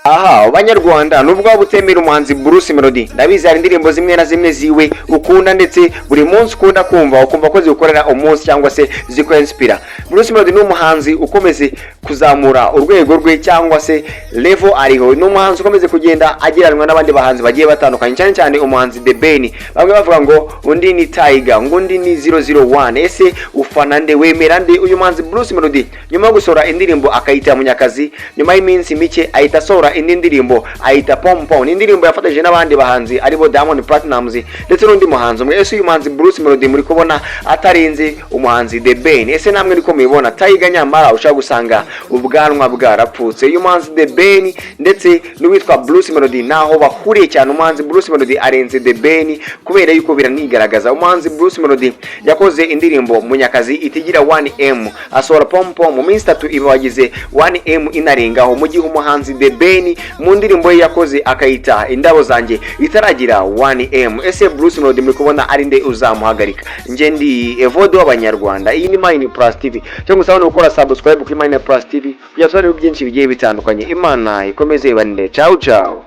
Aha abanyarwanda nubwo butemera umuhanzi Bruce Melody ndabizi hari indirimbo zimwe na zimwe ziwe ukunda ndetse buri munsi ukunda kumva ukumva ko zikorera umunsi cyangwa se ziko inspira. Bruce Melody ni umuhanzi ukomeze kuzamura urwego rwe cyangwa se level ariho, ni umuhanzi ukomeze kugenda agiranwa n'abandi bahanzi bagiye batandukanye, cyane cyane umuhanzi The Ben bamwe bavuga ngo undi ni Tiger ngo undi ni 001. Ese ufana nde, wemera nde uyu muhanzi Bruce Melody? Nyuma yo gusohora indirimbo akayita Munyakazi, nyuma y'iminsi mike ahita asohora indi ndirimbo ayita Pom Pom, indirimbo yafatanyije n'abandi bahanzi aribo Diamond Platnumz ndetse n'undi muhanzi umwe. Ese uyu muhanzi Bruce Melody muri kubona atarenze umuhanzi The Ben? Ese namwe niko mubibona? Tiger nyamara ushaka gusanga ubwanwa bwarapfutse. Uyu muhanzi The Ben ndetse n'uwitwa Bruce Melody naho bahuriye cyane. Umuhanzi Bruce Melody arenze The Ben kubera yuko biranigaragaza. Umuhanzi Bruce Melody yakoze indirimbo Munyakazi itigira 1M, asohora Pom Pom mu minsi 3 ibagize 1M inarengaho, mu gihe umuhanzi The Ben mu ndirimbo ye yakoze akayita Indabo Zanjye itaragira 1M. Ese Bruce Melody muri kubona ari nde uzamuhagarika? Nje ndi Evodo w'abanyarwanda, iyi ni Mine Plus TV. Cyangwa usabone gukora subscribe kuri Mine Plus TV kugira ngo byinshi bigiye bitandukanye. Imana ikomeze ibanire. Ciao ciao.